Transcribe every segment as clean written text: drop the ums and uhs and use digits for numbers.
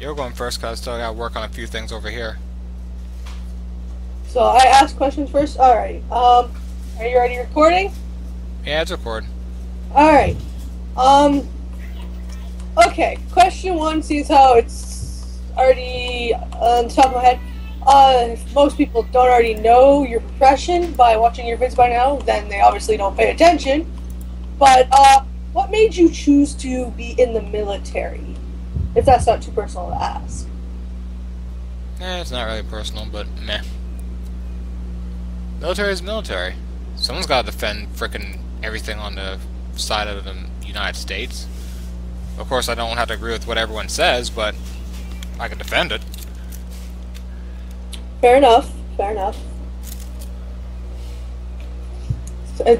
You're going first because I still got to work on a few things over here. So I ask questions first. All right. Are you already recording? Yeah, it's recording. All right. Okay. Question one. Seems how it's already on the top of my head. If most people don't already know your profession by watching your vids by now, then they obviously don't pay attention. But what made you choose to be in the military? If that's not too personal to ask. It's not really personal, but meh. Military is military. Someone's got to defend frickin' everything on the side of the United States. Of course, I don't have to agree with what everyone says, but I can defend it. Fair enough. Fair enough.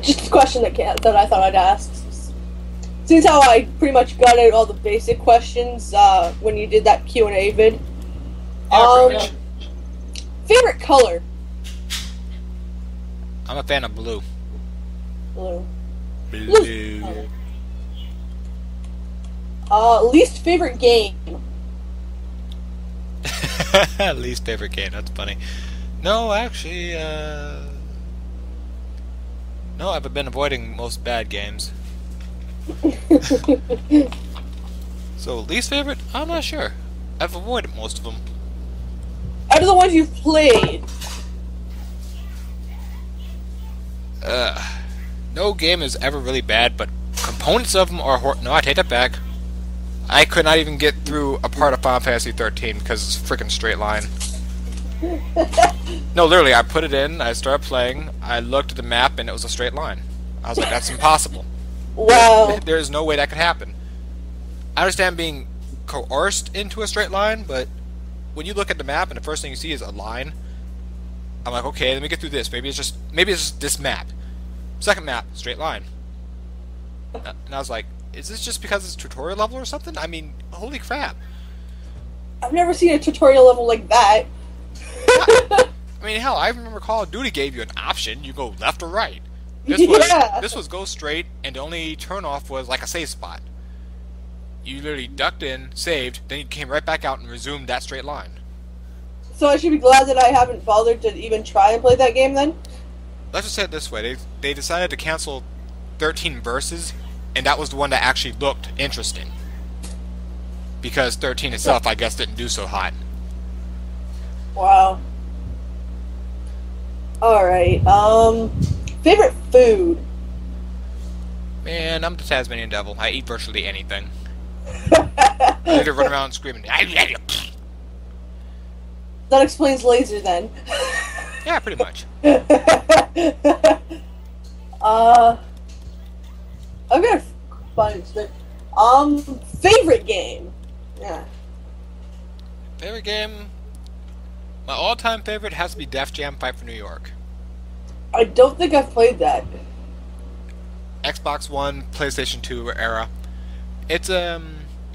Just a question that I thought I'd ask. Since how I pretty much got out all the basic questions when you did that Q&A vid. Yeah, favorite color? I'm a fan of blue. Blue. Blue. Least favorite game? Least favorite game, that's funny. No, actually, no, I've been avoiding most bad games. So, least favorite? I'm not sure. I've avoided most of them. Out of the ones you've played? No game is ever really bad, but components of them are no, I take that back. I could not even get through a part of Final Fantasy 13 because it's a freaking straight line. No, literally, I put it in, I started playing, I looked at the map, and it was a straight line. I was like, that's impossible. Wow. There is no way that could happen. I understand being coerced into a straight line, but when you look at the map and the first thing you see is a line, I'm like, okay, let me get through this. Maybe it's just this map. Second map, straight line. And I was like, is this just because it's a tutorial level or something? I mean, holy crap. I've never seen a tutorial level like that. I mean, hell, I remember Call of Duty gave you an option. You go left or right. This was go straight, and the only turn-off was like a save spot. You literally ducked in, saved, then you came right back out and resumed that straight line. So I should be glad that I haven't bothered to even try and play that game then? Let's just say it this way. They decided to cancel 13 verses, and that was the one that actually looked interesting. Because 13 itself, I guess, didn't do so hot. Wow. Alright, favorite food? Man, I'm the Tasmanian Devil. I eat virtually anything. I need to run around screaming. That explains laser then. Yeah, pretty much. I've got a fun stuff. Favorite game? Yeah. Favorite game? My all-time favorite has to be Def Jam Fight for New York. I don't think I've played that. Xbox One, PlayStation 2 era. It's, how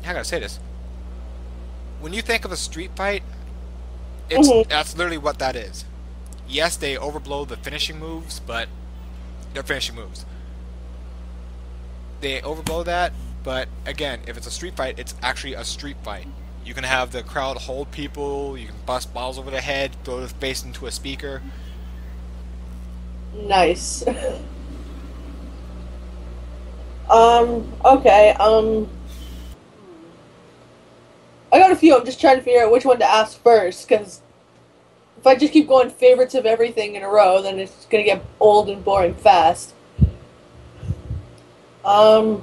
can I say this? When you think of a street fight, that's literally what that is. Yes, they overblow the finishing moves, but they're finishing moves. They overblow that, but again, if it's a street fight, it's actually a street fight. You can have the crowd hold people, you can bust balls over the head, throw the face into a speaker. Nice. Okay, I got a few, I'm just trying to figure out which one to ask first, because if I just keep going favorites of everything in a row, then it's gonna get old and boring fast. You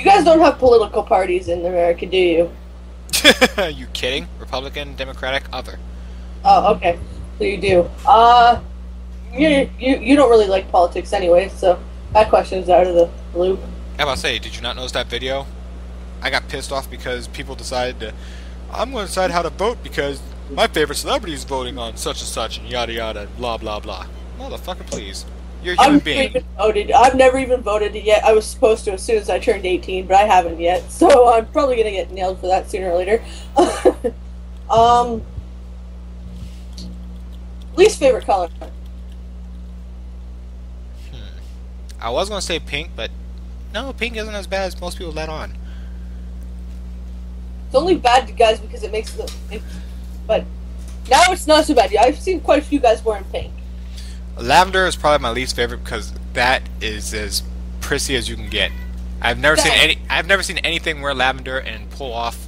guys don't have political parties in America, do you? You kidding? Republican, Democratic, other. Oh, okay. So you do. You don't really like politics anyway, so that question's out of the loop. I was about to say, did you not notice that video? I got pissed off because people decided to, I'm going to decide how to vote because my favorite celebrity is voting on such and such and yada yada, blah blah blah. Motherfucker, please. You're a human being. I've never even voted yet. I was supposed to as soon as I turned 18, but I haven't yet. So I'm probably going to get nailed for that sooner or later. Least favorite color? I was going to say pink, but no, pink isn't as bad as most people let on. It's only bad to guys because it makes them. But now it's not so bad. I've seen quite a few guys wearing pink. Lavender is probably my least favorite because that is as prissy as you can get. I've never seen anything wear lavender and pull off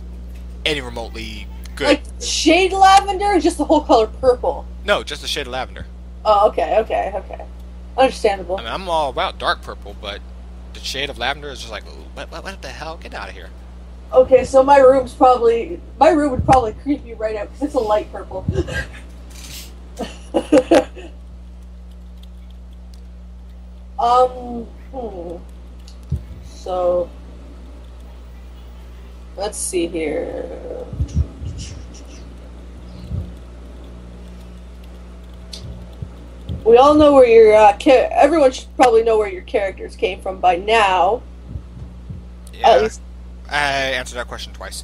any remotely good. Like shade lavender, or just the whole color purple? No, just a shade of lavender. Oh, okay. Understandable. I mean, I'm all about dark purple, but the shade of lavender is just like, what the hell? Get out of here. Okay, so my room would probably creep you right out because it's a light purple. So let's see here. We all know where your everyone should probably know where your characters came from by now. Yeah, At least I answered that question twice.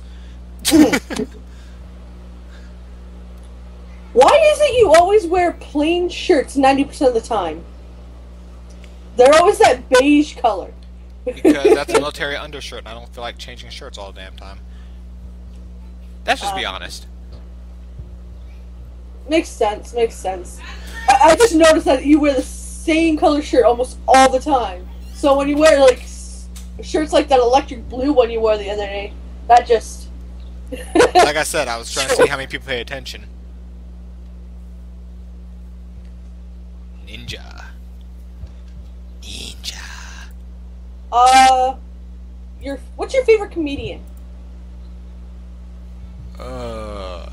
Why is it you always wear plain shirts 90% of the time? They're always that beige color. Because that's a military undershirt, and I don't feel like changing shirts all the damn time. Let's just be honest. Makes sense. I just noticed that you wear the same color shirt almost all the time. So when you wear like shirts like that electric blue one you wore the other day, that just... Like I said, I was trying to see how many people pay attention. Ninja. What's your favorite comedian?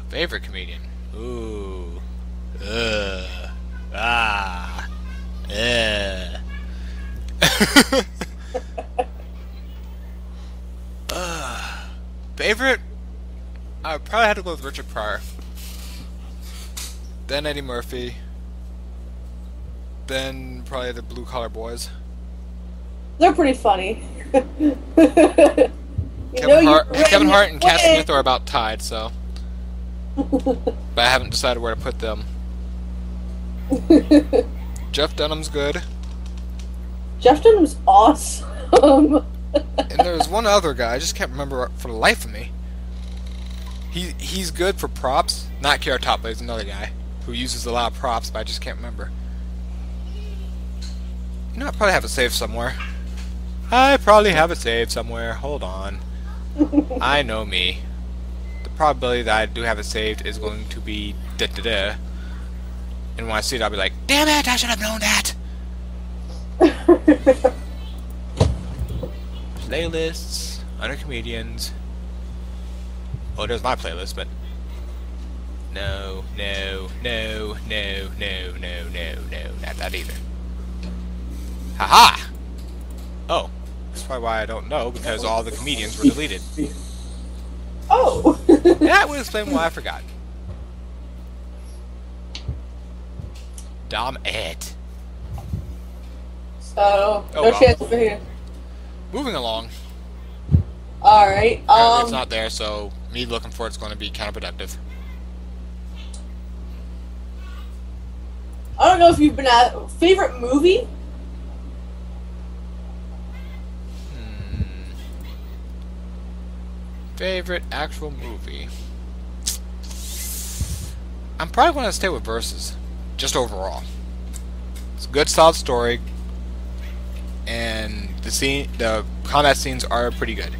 Favorite comedian? Ooh. Favorite? I would probably have to go with Richard Pryor. Then Eddie Murphy. Then probably the Blue Collar Boys. They're pretty funny. Kevin Hart and Cat Smith are about tied, so. But I haven't decided where to put them. Jeff Dunham's good. Jeff Dunham's awesome. And there's one other guy, I just can't remember for the life of me. He's good for props. Not Carrot Top, but he's another guy who uses a lot of props, but I just can't remember. You know, I probably have it saved somewhere. Hold on. I know me. The probability that I do have it saved is going to be da-da-da. And when I see it, I'll be like, damn it, I should have known that! Playlists, under comedians. Oh, there's my playlist, but... No, not that either. Haha! Oh, that's probably why I don't know, because all the comedians were deleted. Oh! That would explain why I forgot. Damn it. So, no well. chance for you. Moving along. Alright, It's not there, so me looking for it's going to be counterproductive. I don't know if you've been at... Favorite movie? Favorite actual movie? I'm probably going to stay with Versus. Just overall. It's a good, solid story. And the combat scenes are pretty good.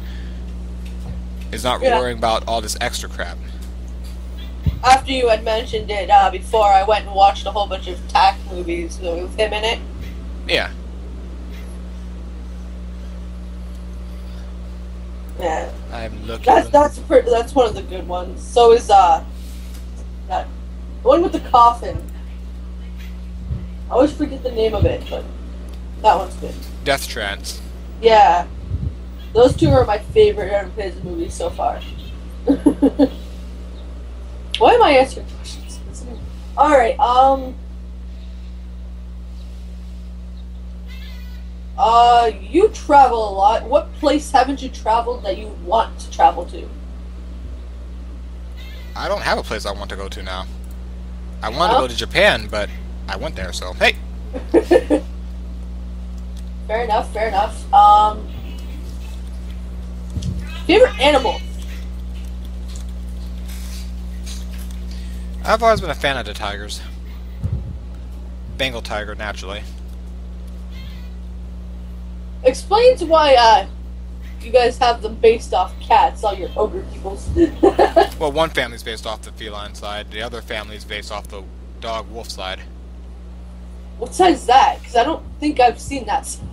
It's not worrying about all this extra crap. After you had mentioned it before, I went and watched a whole bunch of TAC movies with him in it. Yeah. Yeah. I'm looking. That's one of the good ones. So is that the one with the coffin. I always forget the name of it, but that one's good. Death Trance. Yeah. Those two are my favorite out of his movies so far. Why am I answering questions? Alright, you travel a lot. What place haven't you traveled that you want to travel to? I don't have a place I want to go to now. I wanted to go to Japan, but I went there, so hey. Fair enough, fair enough. Favorite animal? I've always been a fan of the tigers. Bengal tiger, naturally. Explains why you guys have them based off cats, all your ogre peoples. Well, one family's based off the feline side, the other family's based off the dog-wolf side. What side's that? Because I don't think I've seen that side.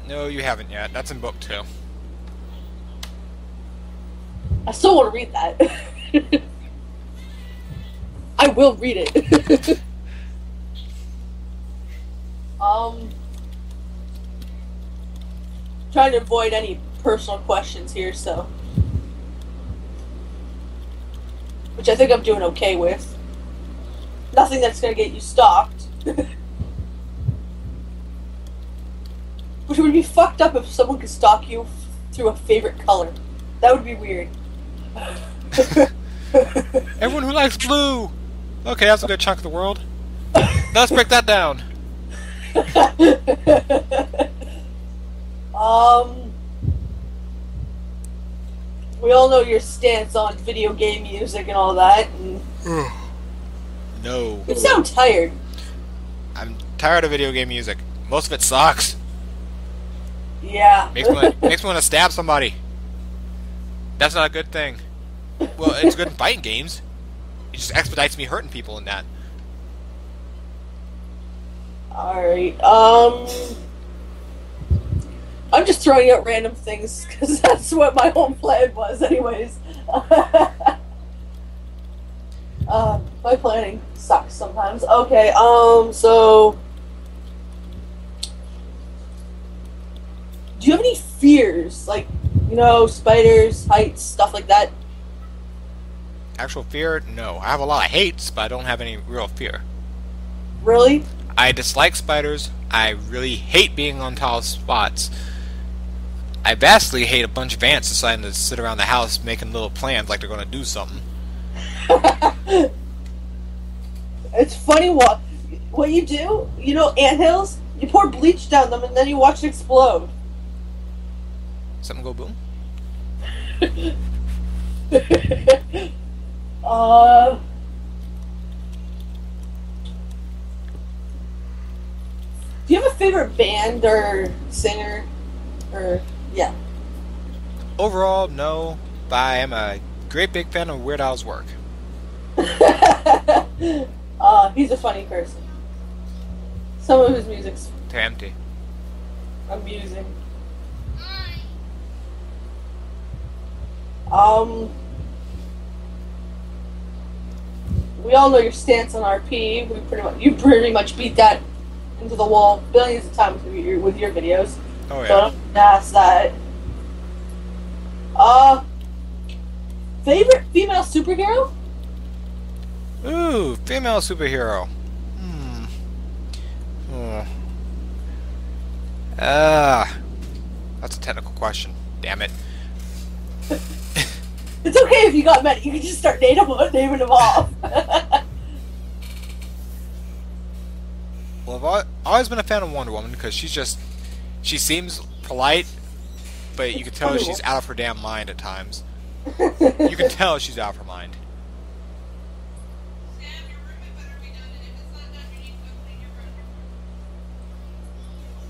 No, you haven't yet. That's in book 2. I still want to read that. I will read it. Trying to avoid any personal questions here, so. Which I think I'm doing okay with. Nothing that's gonna get you stalked. Which would be fucked up if someone could stalk you through a favorite color. That would be weird. Everyone who likes blue! Okay, that's a good chunk of the world. Let's break that down. We all know your stance on video game music and all that. And No. you sound tired. I'm tired of video game music. Most of it sucks. Yeah. Makes me want to stab somebody. That's not a good thing. Well, it's good in fighting games. It just expedites me hurting people in that. Alright, I'm just throwing out random things, because that's what my whole plan was anyways. My planning sucks sometimes. Okay, so... Do you have any fears? Like, you know, spiders, heights, stuff like that? Actual fear? No. I have a lot of hates, but I don't have any real fear. Really? I dislike spiders. I really hate being on tall spots. I vastly hate a bunch of ants deciding to sit around the house making little plans like they're going to do something. It's funny what you do. You know, anthills? You pour bleach down them and then you watch it explode. Something go boom? Do you have a favorite band or singer? Or, yeah. Overall, no, but I am a great big fan of Weird Al's work. He's a funny person. Some of his music's Empty. amusing. We all know your stance on RP. You pretty much beat that into the wall billions of times with your videos. Oh yeah. So I don't ask that. Favorite female superhero? Ooh, female superhero. That's a technical question. Damn it. It's okay if you got many. You can just start naming them off. Well, I've always been a fan of Wonder Woman because she seems polite, but you can tell she's out of her damn mind at times. You can tell she's out of her mind.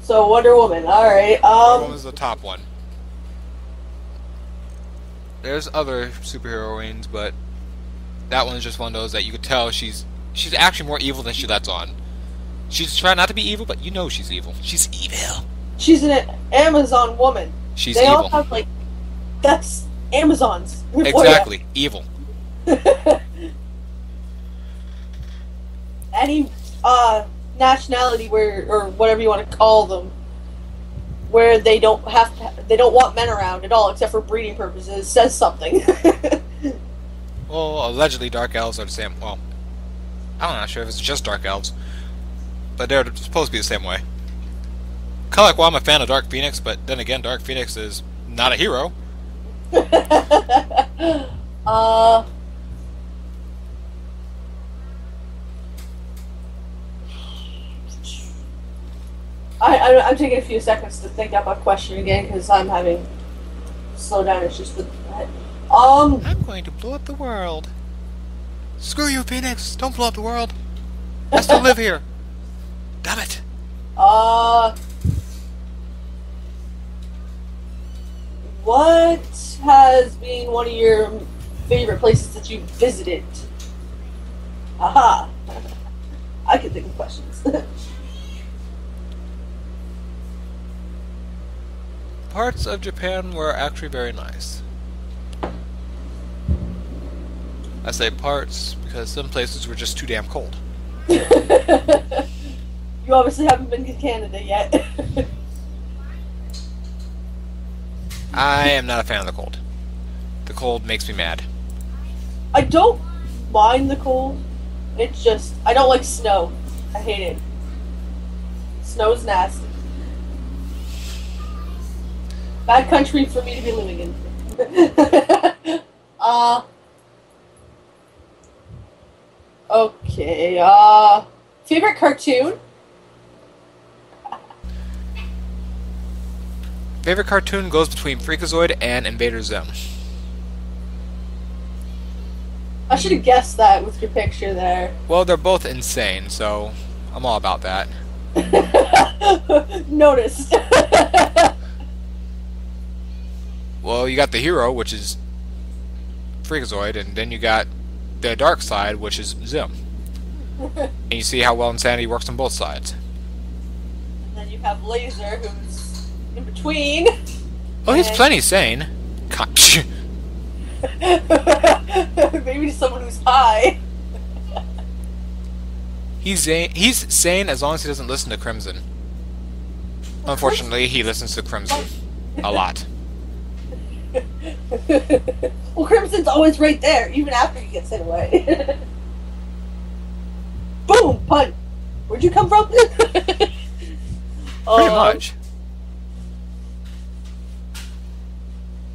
So Wonder Woman, alright. Wonder Woman's the top one. There's other superheroines, but that one's just one of those that you could tell she's actually more evil than she lets on. She's trying not to be evil, but you know she's evil. She's evil. She's an Amazon woman. She's they evil. all have, like, that's Amazons. Exactly. Evil. Any nationality or whatever you want to call them, where they don't want men around at all except for breeding purposes, says something. Well, allegedly Dark Elves are the same. Well, I'm not sure if it's just Dark Elves, but they're supposed to be the same way. Kind of like, well, I'm a fan of Dark Phoenix, but then again, Dark Phoenix is not a hero. I'm taking a few seconds to think up a question again because I'm having slow down issues with that. I'm going to blow up the world. Screw you, Phoenix! Don't blow up the world! I still live here! Damn it! What has been one of your favorite places that you've visited? Aha! I can think of questions. Parts of Japan were actually very nice. I say parts because some places were just too damn cold. You obviously haven't been to Canada yet. I am not a fan of the cold. The cold makes me mad. I don't mind the cold. It's just, I don't like snow. I hate it. Snow's nasty. Bad country for me to be living in. Okay, favorite cartoon? Favorite cartoon goes between Freakazoid and Invader Zim. I should have guessed that with your picture there. Well, they're both insane, so I'm all about that. Noticed. Well, you got the hero, which is Freakazoid, and then you got the dark side, which is Zim. And you see how well insanity works on both sides. And then you have Laser, who's in between. Oh, he's plenty sane. Maybe someone who's high. He's sane as long as he doesn't listen to Crimson. Unfortunately, he listens to Crimson a lot. Well, Crimson's always right there, even after he gets hit away. Boom! Pun! Where'd you come from? Pretty much.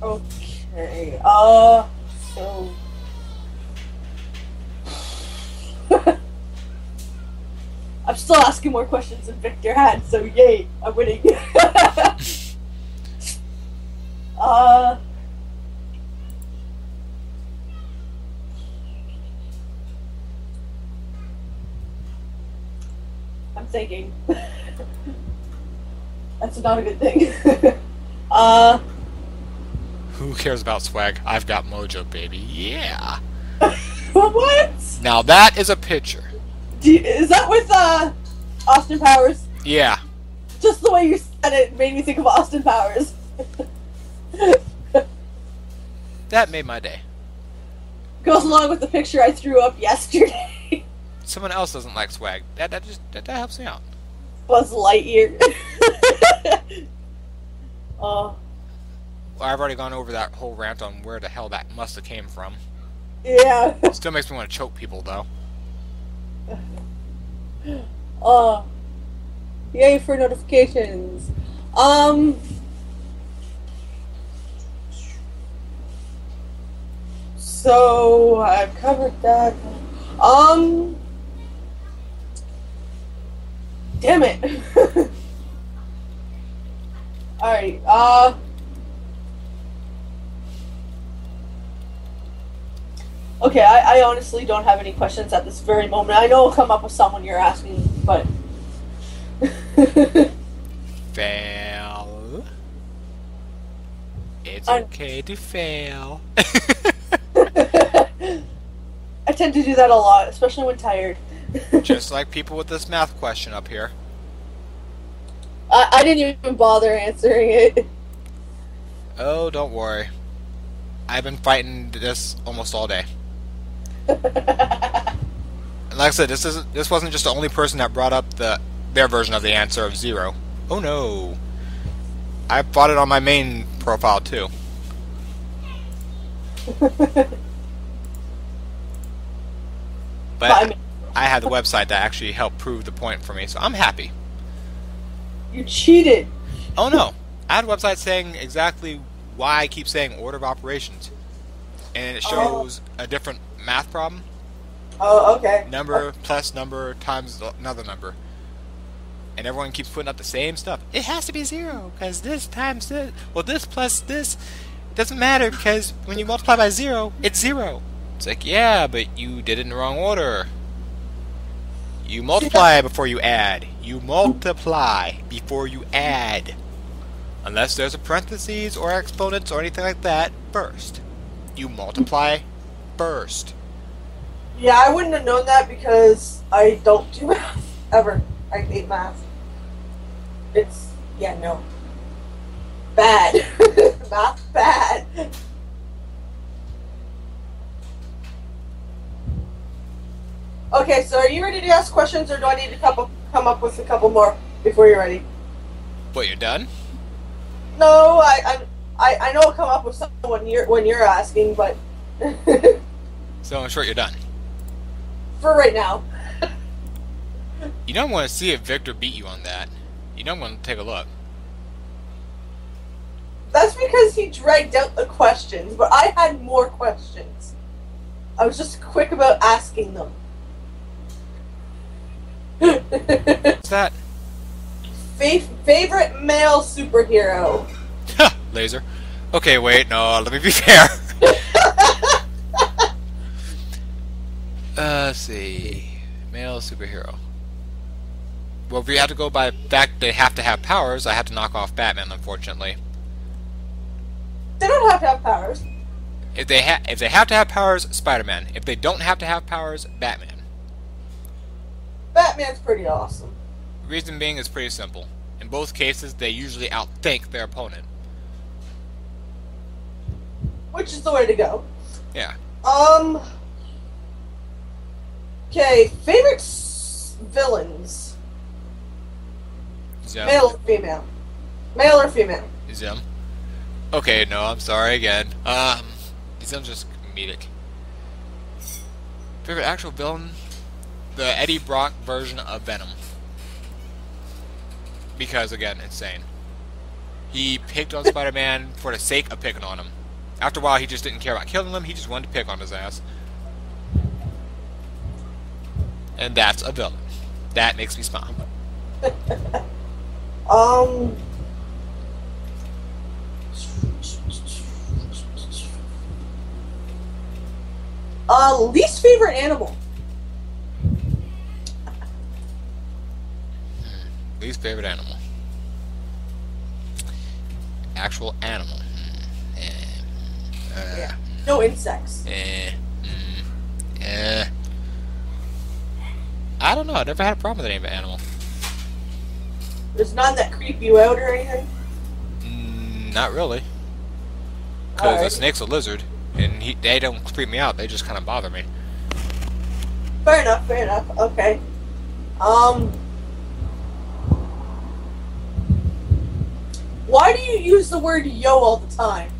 Okay, so... I'm still asking more questions than Victor had, so yay, I'm winning. I'm thinking. That's not a good thing. Who cares about swag? I've got mojo, baby. Yeah. What? Now that is a picture. Is that with Austin Powers? Yeah. Just the way you said it made me think of Austin Powers. That made my day. Goes along with the picture I threw up yesterday. Someone else doesn't like swag. That helps me out. Buzz Lightyear. Oh. Well, I've already gone over that whole rant on where the hell that must have came from. Yeah. Still makes me want to choke people, though. Yay for notifications. So I've covered that. Damn it. Alright, okay, I honestly don't have any questions at this very moment. I know I'll come up with some when you're asking, but... Fail. It's okay to fail. I tend to do that a lot, especially when tired. Just like people with this math question up here. I didn't even bother answering it. Oh, don't worry. I've been fighting this almost all day. And like I said, this wasn't just the only person that brought up their version of the answer of 0. Oh no. I fought it on my main profile too. But I had the website that actually helped prove the point for me, so I'm happy. You cheated. Oh no. I had a website saying exactly why I keep saying order of operations. And it shows a different math problem. Oh, okay. Number plus number times another number. And everyone keeps putting up the same stuff. It has to be 0, because this times this. Well, this plus this doesn't matter, because when you multiply by 0, it's 0. It's like, yeah, but you did it in the wrong order. You multiply before you add. You multiply before you add. Unless there's a parentheses or exponents or anything like that first. You multiply first. Yeah, I wouldn't have known that because I don't do math ever. I hate math. It's no. Bad. Math bad. Okay, so are you ready to ask questions, or do I need to come up with a couple more before you're ready? What, you're done? No, I know I'll come up with something when you're asking, but So in short, you're done. For right now. You don't want to see if Victor beat you on that. You don't want to take a look. That's because he dragged out the questions, but I had more questions. I was just quick about asking them. What's that? Favorite male superhero? Laser. Okay, wait, no, let me be fair. Let's see. Male superhero. Well, if we have to go by fact they have to have powers, I have to knock off Batman, unfortunately. They don't have to have powers. If they have to have powers, Spider-Man. If they don't have to have powers, Batman. Batman's pretty awesome. Reason being is pretty simple. In both cases, they usually outthink their opponent. Which is the way to go. Yeah. Okay, favorite villains? Zim. Male or female? Male or female? Zim. Okay, no, I'm sorry again. Zim's just comedic. Favorite actual villain? The Eddie Brock version of Venom. Because, again, insane. He picked on Spider-Man for the sake of picking on him. After a while, he just didn't care about killing him, he just wanted to pick on his ass. And that's a villain. That makes me smile. Least favorite animal? Least favorite animal. Actual animal. Yeah. No insects. I don't know. I never had a problem with any animal. There's none that creep you out or anything? Not really. Because Alright. a snake's a lizard, and they don't creep me out. They just kind of bother me. Fair enough, fair enough. Okay. Why do you use the word yo all the time?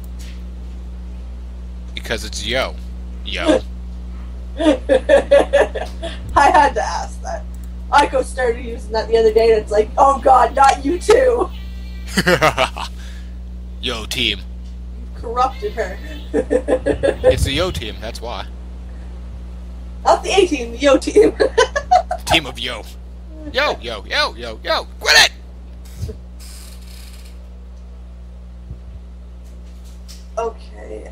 Because it's yo. Yo. I had to ask that. Aiko started using that the other day, and it's like, oh god, not you too! Yo team. Corrupted her. It's the yo team, that's why. Not the A team, the yo team. Team of yo. Yo, yo, yo, yo, yo. Quit it! Okay,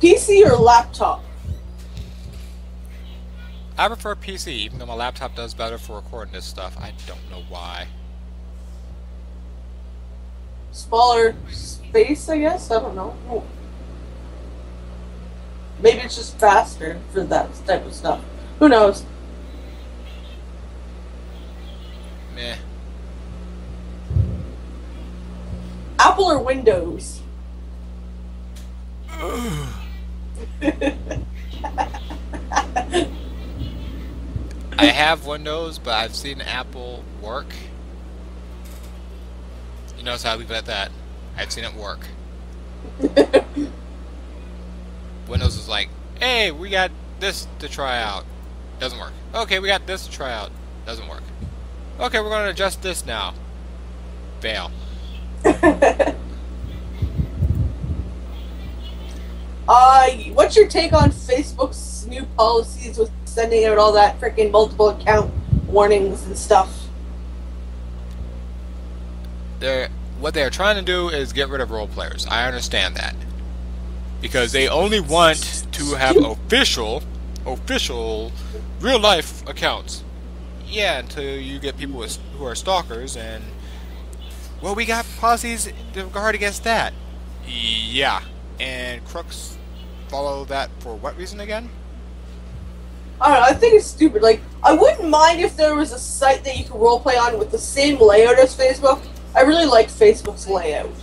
PC or laptop? I prefer PC, even though my laptop does better for recording this stuff. I don't know why. Smaller space, I guess? I don't know. Maybe it's just faster for that type of stuff. Who knows? Meh. Apple or Windows? I have Windows, but I've seen Apple work. You notice how I leave it at that. I've seen it work. Windows is like, hey, we got this to try out. Doesn't work. Okay, we got this to try out. Doesn't work. Okay, we're going to adjust this now. Fail. What's your take on Facebook's new policies with sending out all that freaking multiple account warnings and stuff? what they are trying to do is get rid of role players. I understand that. Because they only want to have official, real-life accounts. Yeah, until you get people who are stalkers, and... Well, we got policies to guard against that. Yeah. And crooks follow that for what reason again? I don't know, I think it's stupid. Like, I wouldn't mind if there was a site that you could roleplay on with the same layout as Facebook. I really like Facebook's layout.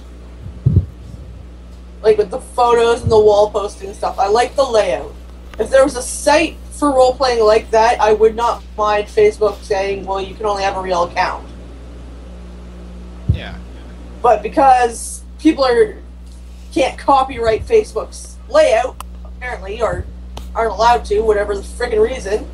Like, with the photos and the wall posting and stuff. I like the layout. If there was a site for roleplaying like that, I would not mind Facebook saying, well, you can only have a real account. Yeah. But because people can't copyright Facebook's layout, apparently, or aren't allowed to, whatever the friggin' reason.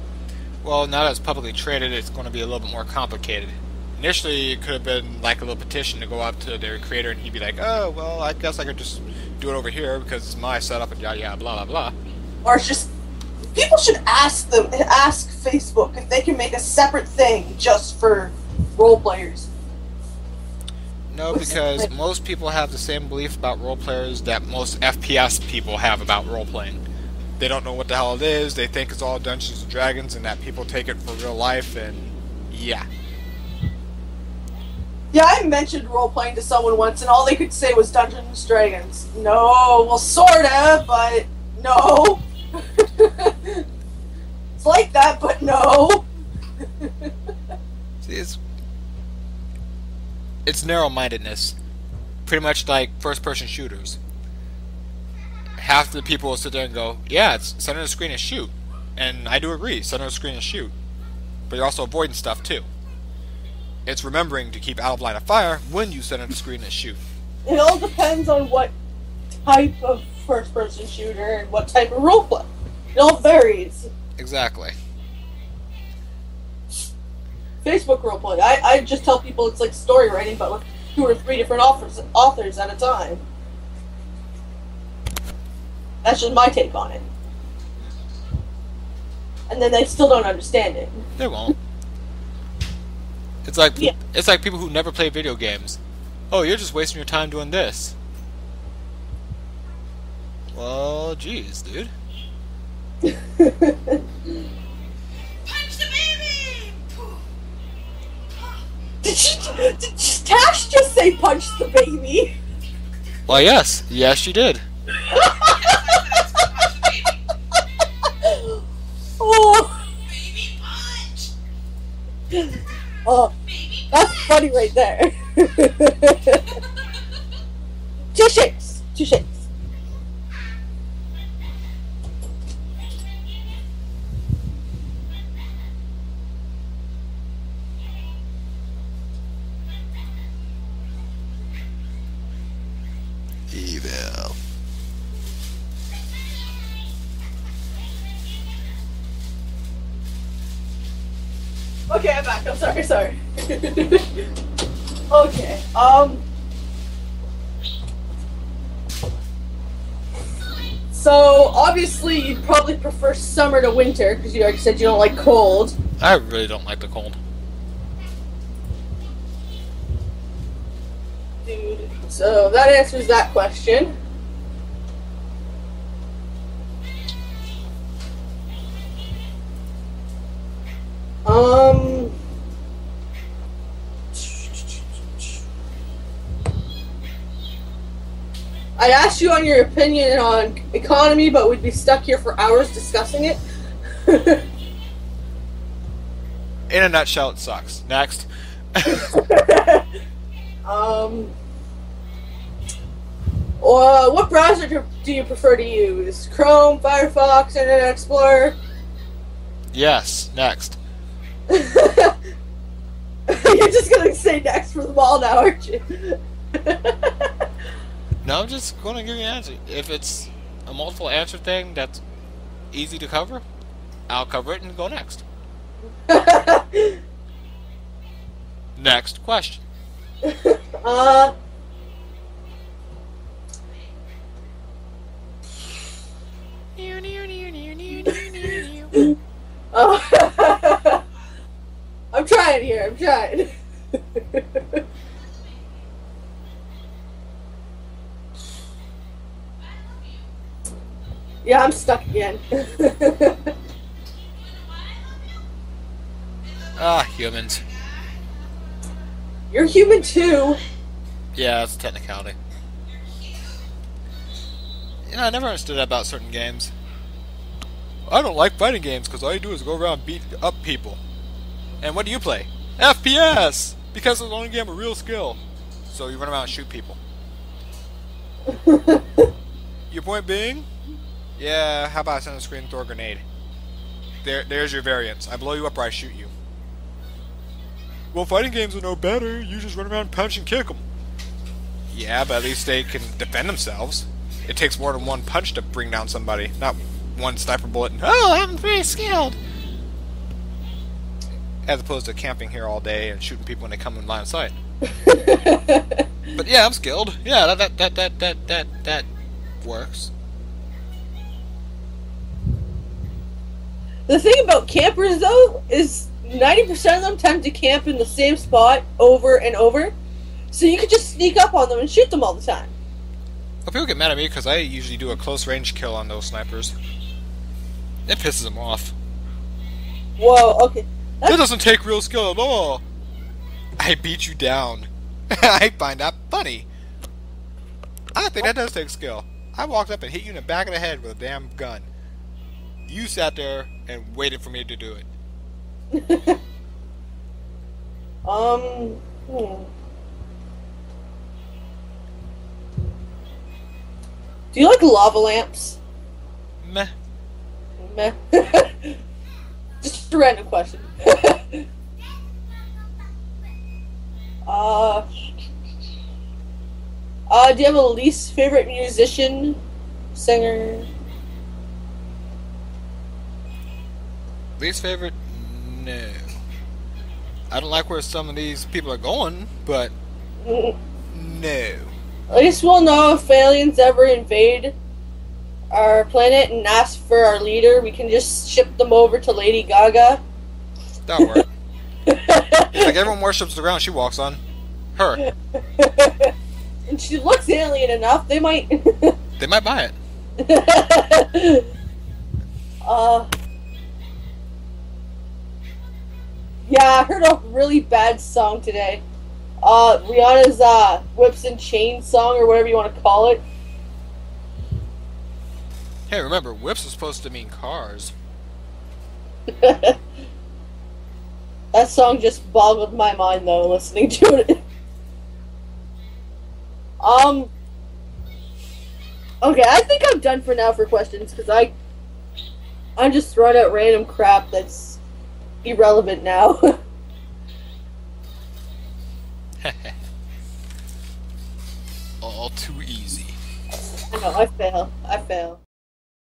Well, now that it's publicly traded, it's going to be a little bit more complicated. Initially, it could have been like a little petition to go out to their creator, and he'd be like, oh, well, I guess I could just do it over here because it's my setup and yada yada blah blah blah. Or it's just, people should ask Facebook if they can make a separate thing just for role players. No, because most people have the same belief about role players that most FPS people have about role playing. They don't know what the hell it is, they think it's all Dungeons and Dragons and that people take it for real life, and yeah. Yeah, I mentioned role-playing to someone once, and all they could say was Dungeons and Dragons. No, well, sorta, but no. It's like that, but no. See, it's narrow-mindedness. Pretty much like first-person shooters. Half the people will sit there and go, yeah, it's center the screen and shoot. And I do agree, center the screen and shoot. But you're also avoiding stuff, too. It's remembering to keep out of line of fire when you center the screen and shoot. It all depends on what type of first-person shooter and what type of roleplay. It all varies. Exactly. Facebook roleplay. I just tell people it's like story writing, but with 2 or 3 different authors at a time. That's just my take on it. And then they still don't understand it. They won't. It's like It's like people who never play video games. Oh, you're just wasting your time doing this. Well, geez, dude. Punch the baby! Did Tash just say punch the baby? Well, yes. Yes, she did. Oh. Baby punch! Oh, that's funny right there. 2 shakes. 2 shakes. Evil. Okay, I'm back. I'm sorry. Okay, so obviously you'd probably prefer summer to winter, because you already said you don't like cold. I really don't like the cold. Dude, so that answers that question. I'd ask you on your opinion on economy, but we'd be stuck here for hours discussing it. In a nutshell, it sucks. Next. What browser do you prefer to use? Chrome, Firefox, Internet Explorer? Yes. Next. You're just gonna say next for them all now, aren't you? No, I'm just going to give you an answer. If it's a multiple answer thing that's easy to cover, I'll cover it and go next. Next question. I'm trying here, I'm trying. Yeah, I'm stuck again. Ah, humans. You're human too. Yeah, it's a technicality. You know, I never understood that about certain games. I don't like fighting games because all you do is go around beat up people. And what do you play? FPS! Because it's the only game with real skill. So you run around and shoot people. Your point being? Yeah, how about I send a screen and throw a grenade? There's your variance. I blow you up or I shoot you. Well, fighting games are no better. You just run around and punch and kick them. Yeah, but at least they can defend themselves. It takes more than one punch to bring down somebody, not one sniper bullet. Oh, I'm very skilled. As opposed to camping here all day and shooting people when they come in line of sight. But yeah, I'm skilled. Yeah, that works. The thing about campers, though, is 90% of them tend to camp in the same spot over and over. So you could just sneak up on them and shoot them all the time. Well, people get mad at me because I usually do a close range kill on those snipers. It pisses them off. Whoa, okay. That doesn't take real skill at all. I beat you down. I find that funny. I think that does take skill. I walked up and hit you in the back of the head with a damn gun. You sat there and waited for me to do it. Do you like lava lamps? Meh. Meh. Just a random question. Do you have a least favorite musician, singer? Least favorite? No. I don't like where some of these people are going, but no. At least we'll know if aliens ever invade our planet and ask for our leader. We can just ship them over to Lady Gaga. That'll work. Like everyone worships the ground she walks on. Her. And she looks alien enough, they might... They might buy it. Yeah, I heard a really bad song today. Rihanna's Whips and Chains song, or whatever you want to call it. Hey, remember, whips is supposed to mean cars. That song just boggled my mind, though, listening to it. Okay, I think I'm done for now for questions, because I'm just throwing out random crap that's irrelevant now. All too easy. I know, I fail.